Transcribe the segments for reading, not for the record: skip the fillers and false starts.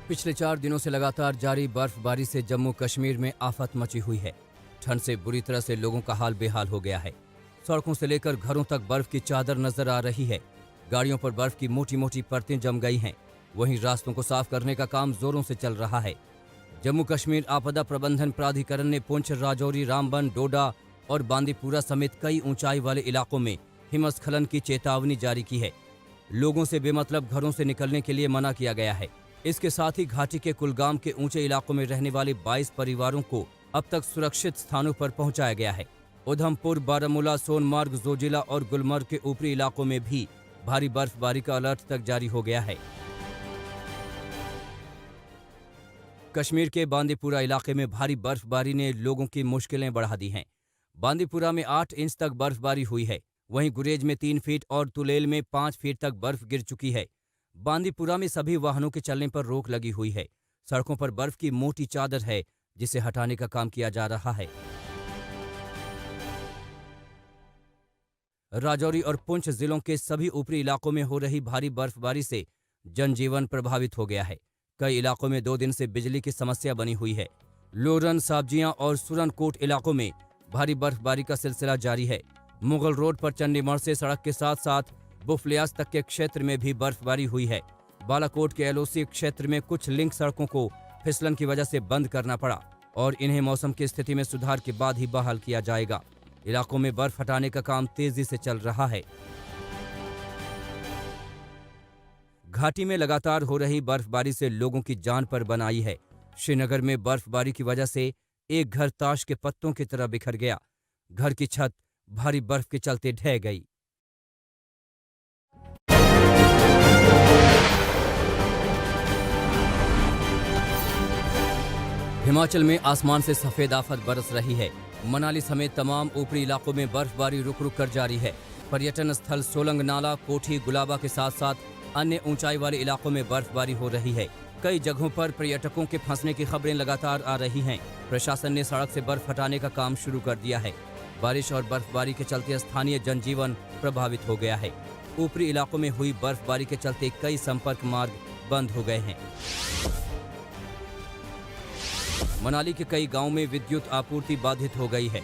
पिछले 4 दिनों से लगातार जारी बर्फबारी से जम्मू कश्मीर में आफत मची हुई है। ठंड से बुरी तरह से लोगों का हाल बेहाल हो गया है। सड़कों से लेकर घरों तक बर्फ की चादर नजर आ रही है। गाड़ियों पर बर्फ की मोटी मोटी परतें जम गई हैं। वहीं रास्तों को साफ करने का काम जोरों से चल रहा है। जम्मू कश्मीर आपदा प्रबंधन प्राधिकरण ने पुंछ, राजौरी, रामबन, डोडा और बांदीपुरा समेत कई ऊंचाई वाले इलाकों में हिमस्खलन की चेतावनी जारी की है। लोगों से बेमतलब घरों से निकलने के लिए मना किया गया है। इसके साथ ही घाटी के कुलगाम के ऊंचे इलाकों में रहने वाले 22 परिवारों को अब तक सुरक्षित स्थानों पर पहुंचाया गया है। उधमपुर, बारामूला, सोनमार्ग, जोजिला और गुलमर्ग के ऊपरी इलाकों में भी भारी बर्फबारी का अलर्ट तक जारी हो गया है। कश्मीर के बांदीपुरा इलाके में भारी बर्फबारी ने लोगों की मुश्किलें बढ़ा दी हैं। बांदीपुरा में 8 इंच तक बर्फबारी हुई है। वहीं गुरेज में 3 फीट और तुलेल में 5 फीट तक बर्फ गिर चुकी है। बांदीपुरा में सभी वाहनों के चलने पर रोक लगी हुई है। सड़कों पर बर्फ की मोटी चादर है, जिसे हटाने का काम किया जा रहा है। राजौरी और पुंछ जिलों के सभी ऊपरी इलाकों में हो रही भारी बर्फबारी से जनजीवन प्रभावित हो गया है। कई इलाकों में 2 दिन से बिजली की समस्या बनी हुई है। लोरन, साब्जियां और सुरनकोट इलाकों में भारी बर्फबारी का सिलसिला जारी है। मुगल रोड पर चंडीगढ़ से सड़क के साथ साथ बुफलियास तक के क्षेत्र में भी बर्फबारी हुई है। बालाकोट के एलओसी क्षेत्र में कुछ लिंक सड़कों को फिसलन की वजह से बंद करना पड़ा और इन्हें मौसम की स्थिति में सुधार के बाद ही बहाल किया जाएगा। इलाकों में बर्फ हटाने का काम तेजी से चल रहा है। घाटी में लगातार हो रही बर्फबारी से लोगों की जान पर बन आई है। श्रीनगर में बर्फबारी की वजह से एक घर ताश के पत्तों की तरह बिखर गया। घर की छत भारी बर्फ के चलते ढह गई। हिमाचल में आसमान से सफेद आफत बरस रही है। मनाली समेत तमाम ऊपरी इलाकों में बर्फबारी रुक रुक कर जारी है। पर्यटन स्थल सोलंग नाला, कोठी, गुलाबा के साथ साथ अन्य ऊंचाई वाले इलाकों में बर्फबारी हो रही है। कई जगहों पर पर्यटकों के फंसने की खबरें लगातार आ रही हैं। प्रशासन ने सड़क से बर्फ हटाने का काम शुरू कर दिया है। बारिश और बर्फबारी के चलते स्थानीय जनजीवन प्रभावित हो गया है। ऊपरी इलाकों में हुई बर्फबारी के चलते कई संपर्क मार्ग बंद हो गए हैं। मनाली के कई गांवों में विद्युत आपूर्ति बाधित हो गई है।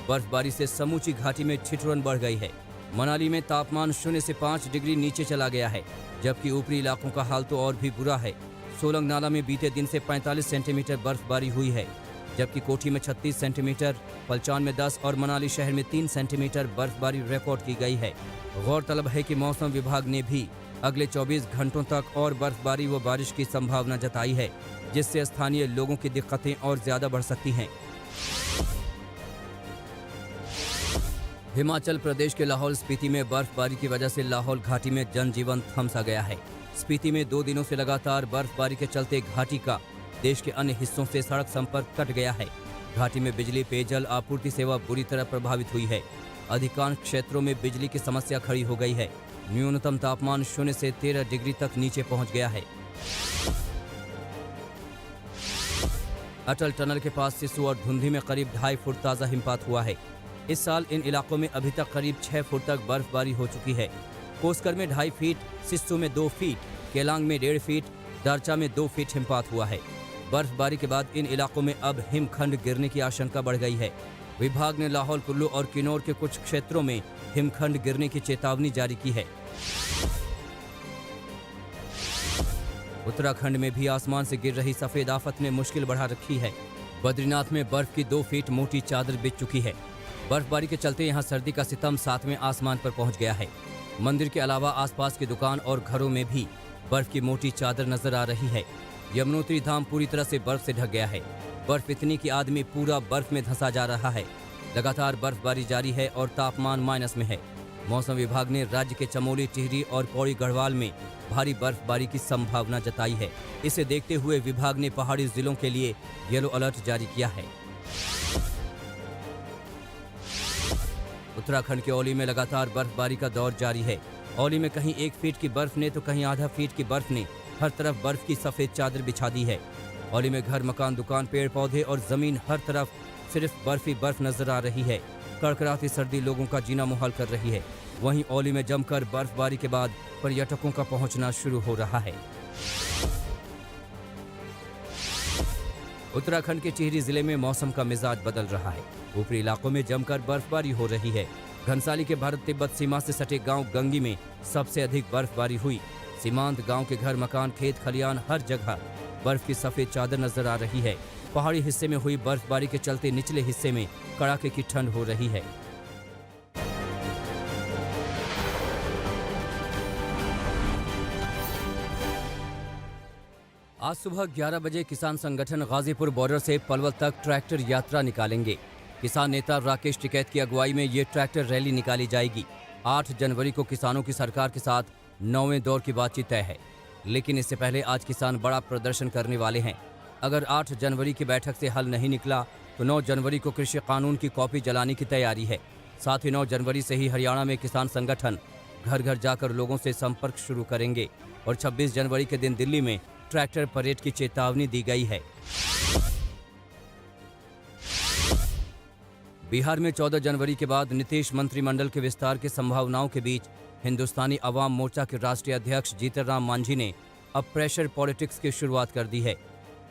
बर्फबारी से समूची घाटी में ठिठुरन बढ़ गई है। मनाली में तापमान 0 से 5 डिग्री नीचे चला गया है, जबकि ऊपरी इलाकों का हाल तो और भी बुरा है। सोलंग नाला में बीते दिन से 45 सेंटीमीटर बर्फबारी हुई है, जबकि कोठी में 36 सेंटीमीटर, पलचान में 10 और मनाली शहर में 3 सेंटीमीटर बर्फबारी रिकॉर्ड की गई है। गौरतलब है कि मौसम विभाग ने भी अगले 24 घंटों तक और बर्फबारी व बारिश की संभावना जताई है, जिससे स्थानीय लोगों की दिक्कतें और ज्यादा बढ़ सकती हैं। हिमाचल प्रदेश के लाहौल स्पीति में बर्फबारी की वजह से लाहौल घाटी में जनजीवन थम सा गया है। स्पीति में 2 दिनों से लगातार बर्फबारी के चलते घाटी का देश के अन्य हिस्सों से सड़क संपर्क कट गया है। घाटी में बिजली, पेयजल आपूर्ति सेवा बुरी तरह प्रभावित हुई है। अधिकांश क्षेत्रों में बिजली की समस्या खड़ी हो गई है। न्यूनतम तापमान 0 से 13 डिग्री तक नीचे पहुंच गया है। अटल टनल के पास सिस्सू और धुंधी में करीब 2.5 फुट ताज़ा हिमपात हुआ है। इस साल इन इलाकों में अभी तक करीब 6 फुट तक बर्फबारी हो चुकी है। कोसकर में 2.5 फीट, सिस्सू में 2 फीट, केलांग में 1.5 फीट, दारचा में 2 फीट हिमपात हुआ है। बर्फबारी के बाद इन इलाकों में अब हिमखंड गिरने की आशंका बढ़ गई है। विभाग ने लाहौल, कुल्लू और किन्नौर के कुछ क्षेत्रों में हिमखंड गिरने की चेतावनी जारी की है। उत्तराखंड में भी आसमान से गिर रही सफेद आफत ने मुश्किल बढ़ा रखी है। बद्रीनाथ में बर्फ की 2 फीट मोटी चादर बिछ चुकी है। बर्फबारी के चलते यहां सर्दी का सितम 7वें आसमान पर पहुंच गया है। मंदिर के अलावा आसपास की दुकान और घरों में भी बर्फ की मोटी चादर नजर आ रही है। यमुनोत्री धाम पूरी तरह से बर्फ से ढक गया है। बर्फ इतनी कि आदमी पूरा बर्फ में धंसा जा रहा है। लगातार बर्फबारी जारी है और तापमान माइनस में है। मौसम विभाग ने राज्य के चमोली, टिहरी और पौड़ी गढ़वाल में भारी बर्फबारी की संभावना जताई है। इसे देखते हुए विभाग ने पहाड़ी जिलों के लिए येलो अलर्ट जारी किया है। उत्तराखंड के औली में लगातार बर्फबारी का दौर जारी है। औली में कहीं 1 फीट की बर्फ ने तो कहीं आधा फीट की बर्फ ने हर तरफ बर्फ की सफेद चादर बिछा दी है। औली में घर, मकान, दुकान, पेड़ पौधे और जमीन हर तरफ सिर्फ बर्फ ही बर्फ नजर आ रही है। कड़कड़ाती सर्दी लोगों का जीना मुहाल कर रही है। वहीं औली में जमकर बर्फबारी के बाद पर्यटकों का पहुंचना शुरू हो रहा है। उत्तराखंड के टिहरी जिले में मौसम का मिजाज बदल रहा है। ऊपरी इलाकों में जमकर बर्फबारी हो रही है। घनसाली के भारत तिब्बत सीमा से सटे गांव गंगी में सबसे अधिक बर्फबारी हुई। सीमांत गांव के घर मकान खेत खलियान हर जगह बर्फ की सफेद चादर नजर आ रही है। पहाड़ी हिस्से में हुई बर्फबारी के चलते निचले हिस्से में कड़ाके की ठंड हो रही है। आज सुबह 11 बजे किसान संगठन गाजीपुर बॉर्डर से पलवल तक ट्रैक्टर यात्रा निकालेंगे। किसान नेता राकेश टिकैत की अगुवाई में ये ट्रैक्टर रैली निकाली जाएगी। 8 जनवरी को किसानों की सरकार के साथ 9वें दौर की बातचीत तय है, लेकिन इससे पहले आज किसान बड़ा प्रदर्शन करने वाले हैं। अगर 8 जनवरी की बैठक से हल नहीं निकला तो 9 जनवरी को कृषि कानून की कॉपी जलाने की तैयारी है। साथ ही 9 जनवरी से ही हरियाणा में किसान संगठन घर घर जाकर लोगों से संपर्क शुरू करेंगे और 26 जनवरी के दिन दिल्ली में ट्रैक्टर परेड की चेतावनी दी गई है। बिहार में 14 जनवरी के बाद नीतीश मंत्रिमंडल के विस्तार की संभावनाओं के बीच हिंदुस्तानी अवाम मोर्चा के राष्ट्रीय अध्यक्ष जीतन राम मांझी ने अब प्रेशर पॉलिटिक्स की शुरुआत कर दी है।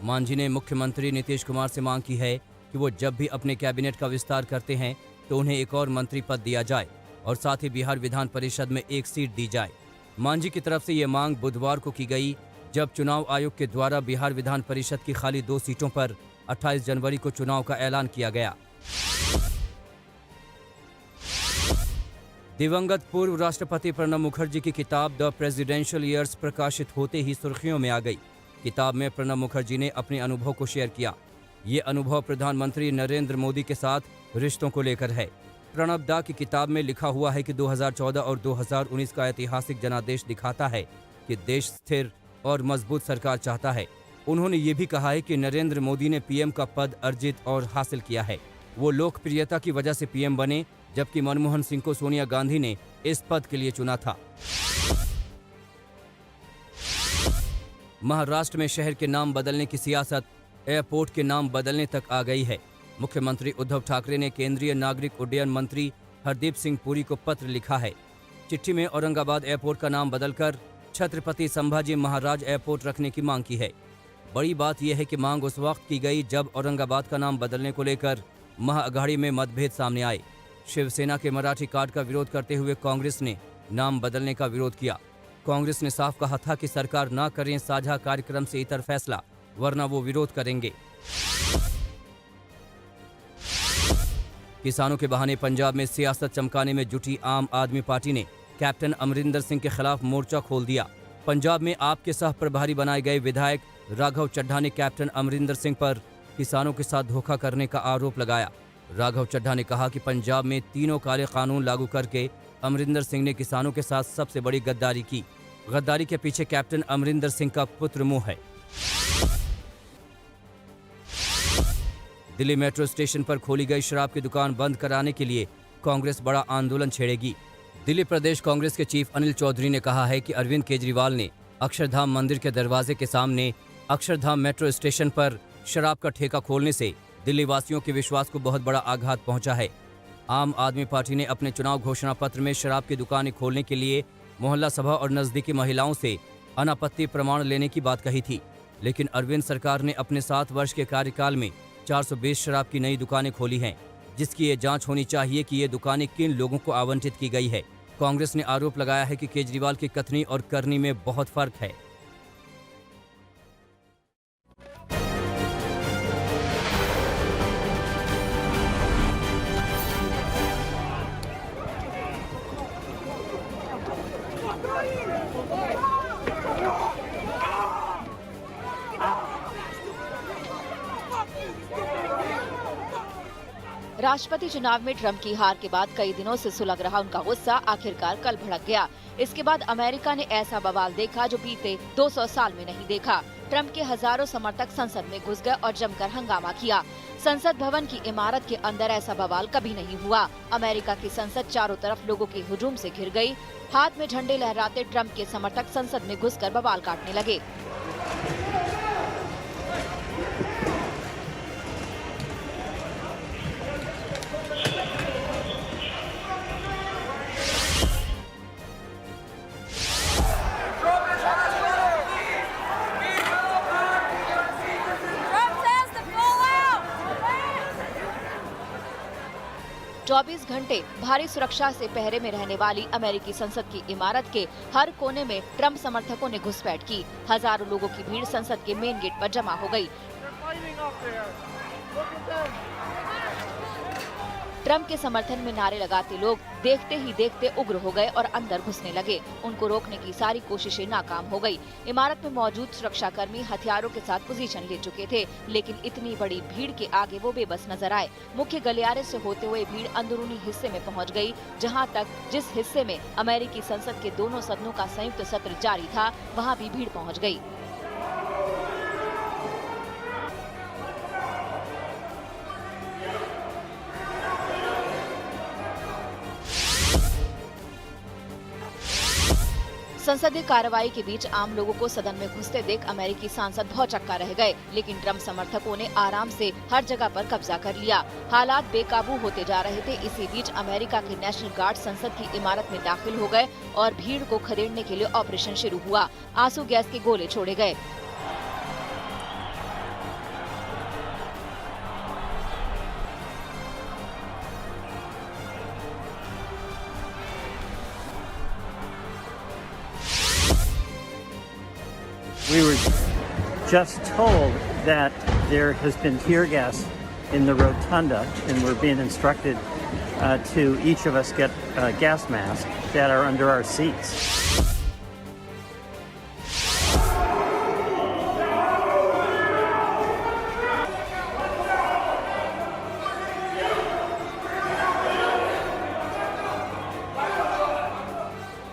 मांझी ने मुख्यमंत्री नीतीश कुमार से मांग की है कि वो जब भी अपने कैबिनेट का विस्तार करते हैं तो उन्हें एक और मंत्री पद दिया जाए और साथ ही बिहार विधान परिषद में एक सीट दी जाए। मांझी की तरफ से ये मांग बुधवार को की गई, जब चुनाव आयोग के द्वारा बिहार विधान परिषद की खाली 2 सीटों पर 28 जनवरी को चुनाव का ऐलान किया गया। दिवंगत पूर्व राष्ट्रपति प्रणब मुखर्जी की किताब द प्रेसिडेंशियल ईयर्स प्रकाशित होते ही सुर्खियों में आ गई। किताब में प्रणब मुखर्जी ने अपने अनुभव को शेयर किया। ये अनुभव प्रधानमंत्री नरेंद्र मोदी के साथ रिश्तों को लेकर है। प्रणब दा की किताब में लिखा हुआ है कि 2014 और 2019 का ऐतिहासिक जनादेश दिखाता है कि देश स्थिर और मजबूत सरकार चाहता है। उन्होंने ये भी कहा है कि नरेंद्र मोदी ने पीएम का पद अर्जित और हासिल किया है। वो लोकप्रियता की वजह से पीएम बने, जबकि मनमोहन सिंह को सोनिया गांधी ने इस पद के लिए चुना था। महाराष्ट्र में शहर के नाम बदलने की सियासत एयरपोर्ट के नाम बदलने तक आ गई है। मुख्यमंत्री उद्धव ठाकरे ने केंद्रीय नागरिक उड्डयन मंत्री हरदीप सिंह पुरी को पत्र लिखा है। चिट्ठी में औरंगाबाद एयरपोर्ट का नाम बदलकर छत्रपति संभाजी महाराज एयरपोर्ट रखने की मांग की है। बड़ी बात यह है कि मांग उस वक्त की गई जब औरंगाबाद का नाम बदलने को लेकर महाअघाड़ी में मतभेद सामने आए। शिवसेना के मराठी कार्ड का विरोध करते हुए कांग्रेस ने नाम बदलने का विरोध किया। कांग्रेस ने साफ कहा था कि सरकार न करें साझा कार्यक्रम से इतर फैसला, वरना वो विरोध करेंगे। किसानों के बहाने पंजाब में सियासत चमकाने में जुटी आम आदमी पार्टी ने कैप्टन अमरिंदर सिंह के खिलाफ मोर्चा खोल दिया। पंजाब में आप के सह प्रभारी बनाए गए विधायक राघव चड्ढा ने कैप्टन अमरिंदर सिंह पर किसानों के साथ धोखा करने का आरोप लगाया। राघव चड्ढा ने कहा कि पंजाब में तीनों काले कानून लागू करके अमरिंदर सिंह ने किसानों के साथ सबसे बड़ी गद्दारी की। गद्दारी के पीछे कैप्टन अमरिंदर सिंह का पुत्र मुंह है। दिल्ली मेट्रो स्टेशन पर खोली गई शराब की दुकान बंद कराने के लिए कांग्रेस बड़ा आंदोलन छेड़ेगी। दिल्ली प्रदेश कांग्रेस के चीफ अनिल चौधरी ने कहा है कि अरविंद केजरीवाल ने अक्षरधाम मंदिर के दरवाजे के सामने अक्षरधाम मेट्रो स्टेशन पर शराब का ठेका खोलने से दिल्ली वासियों के विश्वास को बहुत बड़ा आघात पहुंचा है। आम आदमी पार्टी ने अपने चुनाव घोषणा पत्र में शराब की दुकानें खोलने के लिए मोहल्ला सभा और नजदीकी महिलाओं से अनापत्ति प्रमाण लेने की बात कही थी, लेकिन अरविंद सरकार ने अपने 7 वर्ष के कार्यकाल में 420 शराब की नई दुकानें खोली हैं, जिसकी ये जांच होनी चाहिए कि ये दुकानें किन लोगों को आवंटित की गई है। कांग्रेस ने आरोप लगाया है कि केजरीवाल की कथनी और करनी में बहुत फर्क है। राष्ट्रपति चुनाव में ट्रंप की हार के बाद कई दिनों से सुलग रहा उनका गुस्सा आखिरकार कल भड़क गया। इसके बाद अमेरिका ने ऐसा बवाल देखा जो बीते 200 साल में नहीं देखा। ट्रंप के हजारों समर्थक संसद में घुस गए और जमकर हंगामा किया। संसद भवन की इमारत के अंदर ऐसा बवाल कभी नहीं हुआ। अमेरिका की संसद चारों तरफ लोगों के हुजूम से घिर गई। हाथ में झंडे लहराते ट्रंप के समर्थक संसद में घुसकर बवाल काटने लगे। 24 घंटे भारी सुरक्षा से पहरे में रहने वाली अमेरिकी संसद की इमारत के हर कोने में ट्रंप समर्थकों ने घुसपैठ की। हजारों लोगों की भीड़ संसद के मेन गेट पर जमा हो गई। ट्रंप के समर्थन में नारे लगाते लोग देखते ही देखते उग्र हो गए और अंदर घुसने लगे। उनको रोकने की सारी कोशिशें नाकाम हो गई। इमारत में मौजूद सुरक्षाकर्मी हथियारों के साथ पोजीशन ले चुके थे, लेकिन इतनी बड़ी भीड़ के आगे वो बेबस नजर आए। मुख्य गलियारे से होते हुए भीड़ अंदरूनी हिस्से में पहुंच गई, जहां तक जिस हिस्से में अमेरिकी संसद के दोनों सदनों का संयुक्त सत्र जारी था, वहां भी भीड़ पहुंच गई। संसदीय कार्रवाई के बीच आम लोगों को सदन में घुसते देख अमेरिकी सांसद भौचक्का रह गए, लेकिन ट्रंप समर्थकों ने आराम से हर जगह पर कब्जा कर लिया। हालात बेकाबू होते जा रहे थे। इसी बीच अमेरिका के नेशनल गार्ड संसद की इमारत में दाखिल हो गए और भीड़ को खदेड़ने के लिए ऑपरेशन शुरू हुआ। आंसू गैस के गोले छोड़े गए। We were just told that there has been tear gas in the rotunda, and we're being instructed to each of us get gas masks that are under our seats.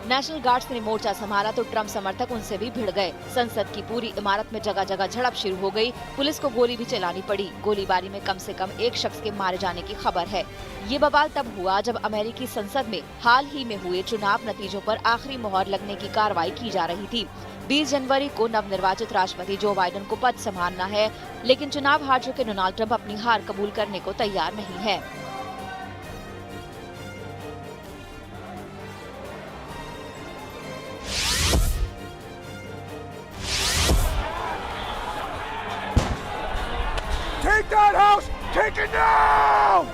National guards ने मोर्चा संभाला तो Trump समर्थक उनसे भी भिड़ गए। संसद की पूरी इमारत में जगह जगह झड़प शुरू हो गई। पुलिस को गोली भी चलानी पड़ी। गोलीबारी में कम से कम एक शख्स के मारे जाने की खबर है। ये बवाल तब हुआ जब अमेरिकी संसद में हाल ही में हुए चुनाव नतीजों पर आखिरी मोहर लगने की कार्रवाई की जा रही थी। 20 जनवरी को नवनिर्वाचित राष्ट्रपति जो बाइडेन को पद संभालना है, लेकिन चुनाव हार चुके डोनाल्ड ट्रंप अपनी हार कबूल करने को तैयार नहीं है। Take that house! Take it down!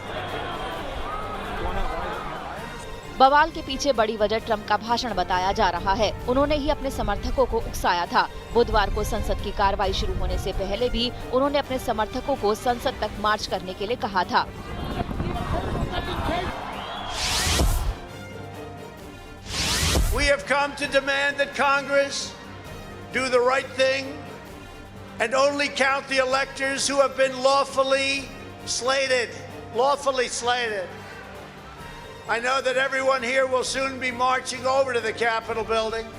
बवाल के पीछे बड़ी वजह ट्रंप का भाषण बताया जा रहा है। उन्होंने ही अपने समर्थकों को उकसाया था। बुधवार को संसद की कार्रवाई शुरू होने से पहले भी उन्होंने अपने समर्थकों को संसद तक मार्च करने के लिए कहा था। We have come to demand that Congress do the right thing and only count the electors who have been lawfully slated. Lawfully slated. I know that everyone here will soon be marching over to the Capitol building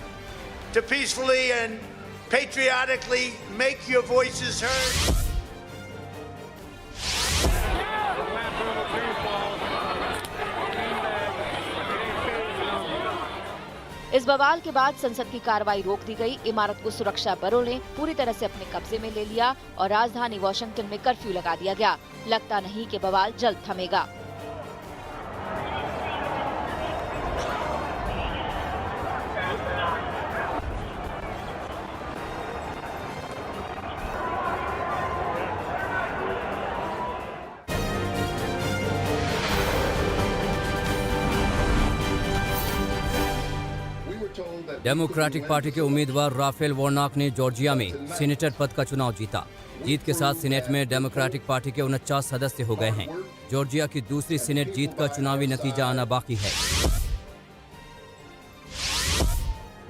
to peacefully and patriotically make your voices heard. इस बवाल के बाद संसद की कार्रवाई रोक दी गई। इमारत को सुरक्षा बलों ने पूरी तरह से अपने कब्जे में ले लिया और राजधानी वॉशिंगटन में कर्फ्यू लगा दिया गया। लगता नहीं कि बवाल जल्द थमेगा। डेमोक्रेटिक पार्टी के उम्मीदवार राफेल वार्नॉक ने जॉर्जिया में सीनेटर पद का चुनाव जीता। जीत के साथ सीनेट में डेमोक्रेटिक पार्टी के 49 सदस्य हो गए हैं। जॉर्जिया की दूसरी सीनेट जीत का चुनावी नतीजा आना बाकी है।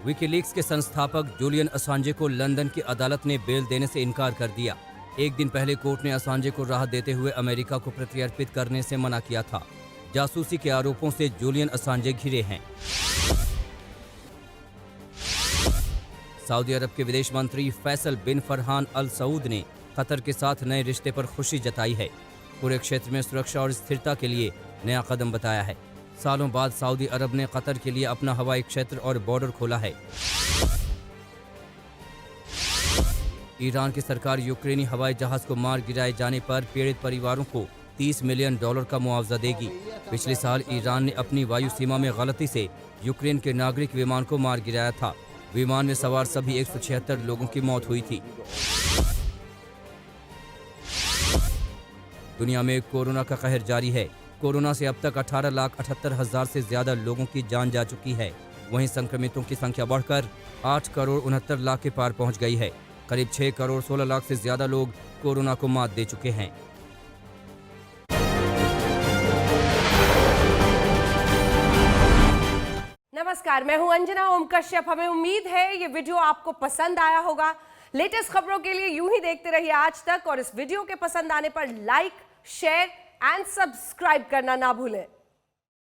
विकीलीक्स के संस्थापक जूलियन असांजे को लंदन की अदालत ने बेल देने से इनकार कर दिया। एक दिन पहले कोर्ट ने असांजे को राहत देते हुए अमेरिका को प्रत्यर्पित करने से मना किया था। जासूसी के आरोपों से जूलियन असांजे घिरे हैं। सऊदी अरब के विदेश मंत्री फैसल बिन फरहान अल सऊद ने कतर के साथ नए रिश्ते पर खुशी जताई है। पूरे क्षेत्र में सुरक्षा और स्थिरता के लिए नया कदम बताया है। सालों बाद सऊदी अरब ने कतर के लिए अपना हवाई क्षेत्र और बॉर्डर खोला है। ईरान की सरकार यूक्रेनी हवाई जहाज को मार गिराए जाने पर पीड़ित परिवारों को $30 मिलियन का मुआवजा देगी। पिछले साल ईरान ने अपनी वायु सीमा में गलती से यूक्रेन के नागरिक विमान को मार गिराया था। विमान में सवार सभी 176 लोगों की मौत हुई थी। दुनिया में कोरोना का कहर जारी है। कोरोना से अब तक 18,78,000 से ज्यादा लोगों की जान जा चुकी है। वहीं संक्रमितों की संख्या बढ़कर 8,69,00,000 के पार पहुंच गई है। करीब 6,16,00,000 से ज्यादा लोग कोरोना को मात दे चुके हैं। नमस्कार, मैं हूं अंजना ओम कश्यप। हमें उम्मीद है ये वीडियो आपको पसंद आया होगा। लेटेस्ट खबरों के लिए यूं ही देखते रहिए आज तक और इस वीडियो के पसंद आने पर लाइक, शेयर एंड सब्सक्राइब करना ना भूलें।